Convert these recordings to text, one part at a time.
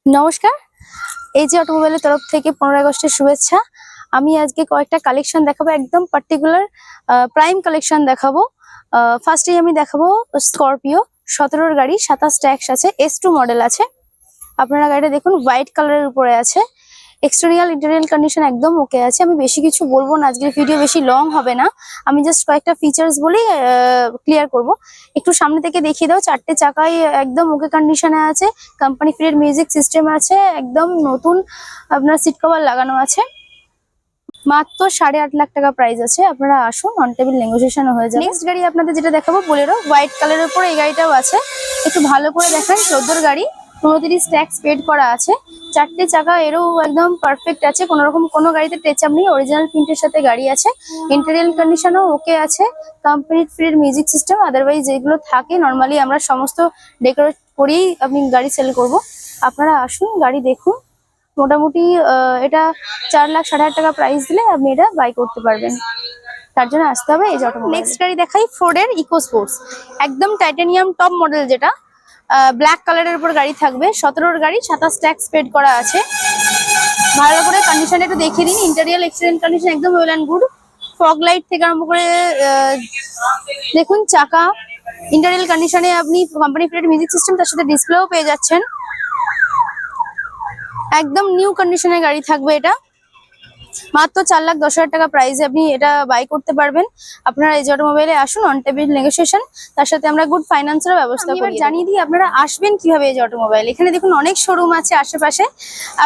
নমস্কার, এই যে অটোমোবাইলের তরফ থেকে 15 আগস্টের শুভেচ্ছা। আমি আজকে কয়েকটা কালেকশন দেখাবো, একদম পার্টিকুলার প্রাইম কালেকশন দেখাবো। ফার্স্টেই আমি দেখাবো স্করপিও 17-র গাড়ি, 27 ট্যাক্স আছে, S2 মডেল আছে। আপনারা গাড়িটা দেখুন, হোয়াইট কালারের উপরে আছে। এক্সটেরিয়াল ইন্টেরিয়াল কন্ডিশন একদম ওকে আছে। আমি বেশি কিছু বলবো না, আজকের ভিডিও বেশি লং হবে না। আমি জাস্ট কয়েকটা ফিচার্স বলেই ক্লিয়ার করব। একটু সামনে থেকে দেখিয়ে দাও। 4টে চাকাই একদম ওকে কন্ডিশনে আছে। কোম্পানি ফিটেড মিউজিক সিস্টেম আছে, একদম নতুন আপনার সিট কভার লাগানো আছে। মাত্র 8.5 লাখ টাকা প্রাইস আছে। আপনারা আসুন, অন টেবিল নেগোসিয়েশন হয়ে যাবে। নেক্সট গাড়ি আপনাদের যেটা দেখাবো বোলেরো, হোয়াইট কালারের উপর এই গাড়িটাও আছে। একটু ভালো করে দেখেন, 14-র গাড়ি, 29 ট্যাক্স পেড করা আছে। 4টে চাকা এরও একদম পারফেক্ট আছে, কোনো গাড়িতে টাচ-আপ নেই। অরিজিনাল প্রিন্টের সাথে গাড়ি আছে। ইন্টেরিয়াল কন্ডিশনও ওকে আছে। Company fitted music system, otherwise যেগুলো থাকে নর্মালি আমরা সমস্ত ডেকোরেট করেই আপনি গাড়ি সেল করব। আপনারা আসুন, গাড়ি দেখুন। মোটামুটি এটা 4 লাখ 60,000 টাকা প্রাইস দিলে আপনি এটা বাই করতে পারবেন। তার জন্য আসতে হবে এই যে অটোমোবাইল। নেক্সট গাড়ি দেখাই, ফোর্ডের ইকো স্পোর্টস, একদম টাইটানিয়াম টপ মডেল, যেটা ব্ল্যাক কালারের উপর গাড়ি থাকবে। 17-র গাড়ি, 27 ট্যাক্স পেড করা আছে। ভালো করে কন্ডিশনটা একটু দেখিয়ে দিন। ইন্টেরিয়াল এক্সিলেন্ট কন্ডিশন, একদম well and good. Fog light থেকে আরম্ভ করে দেখুন, চাকা ইন্টেরিয়াল কন্ডিশনে আপনি কোম্পানি ফিটেড মিউজিক সিস্টেম, তার সাথে ডিসপ্লেও পেয়ে যাচ্ছেন। একদম নিউ কন্ডিশনের গাড়ি থাকবে এটা। মাত্র 4,10,000 টাকা প্রাইসে আপনি এটা বাই করতে পারবেন। আপনারা এই অটোমোবাইলে আসুন, অন টেবিল নেগোসিয়েশন, তার সাথে আমরা গুড ফাইন্যান্সের ব্যবস্থা করি। জানিয়ে দিই আপনারা আসবেন কিভাবে এই অটোমোবাইল। এখানে দেখুন অনেক শোরুম আছে আশেপাশে।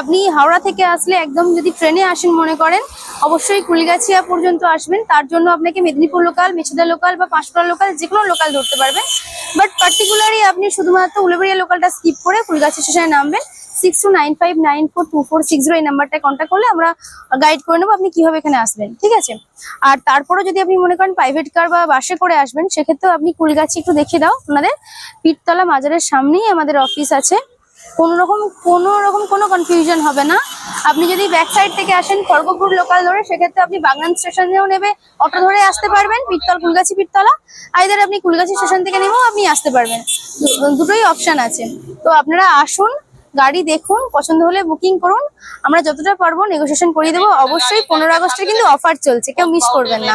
আপনি হাওড়া থেকে আসলে, একদম যদি ট্রেনে আসেন মনে করেন, অবশ্যই কুলগাছিয়া পর্যন্ত আসবেন। তার জন্য আপনাকে মেদিনীপুর লোকাল, মেছেদা লোকাল বা পাঁশকুড়া লোকাল, যে কোনো লোকাল ধরতে পারবেন। বাট পার্টিকুলারলি আপনি শুধুমাত্র উলুবেড়িয়া লোকালটা স্কিপ করে কুলগাছিয়া স্টেশনে নামবেন। 6295942460 এই নাম্বারটা কন্ট্যাক্ট করলে আমরা গাইড করে নেবো আপনি কিভাবে এখানে আসবেন, ঠিক আছে। আর তারপরে যদি আপনি মনে করেন প্রাইভেট কার বা বাসে করে আসবেন, সেক্ষেত্রেও আপনি কুলগাছি একটু দেখিয়ে দাও। আপনাদের পীরতলা মাজারের সামনেই আমাদের অফিস আছে। কোনো রকম কোনো কনফিউশন হবে না। আপনি যদি ব্যাক সাইড থেকে আসেন খড়গপুর লোকাল ধরে, সেক্ষেত্রে আপনি বাগনান স্টেশনেও নেবে অটো ধরে আসতে পারবেন, কুলগাছি পীরতলা। আইদার আপনি কুলগাছি স্টেশন থেকে নেবেও আপনি আসতে পারবেন। দুটোই অপশন আছে। তো আপনারা আসুন, গাড়ি দেখুন, পছন্দ হলে বুকিং করুন। আমরা যতটা পারবো নেগোসিয়েশন করিয়ে দেবো। অবশ্যই 15 আগস্টে কিন্তু অফার চলছে, কেউ মিস করবেন না।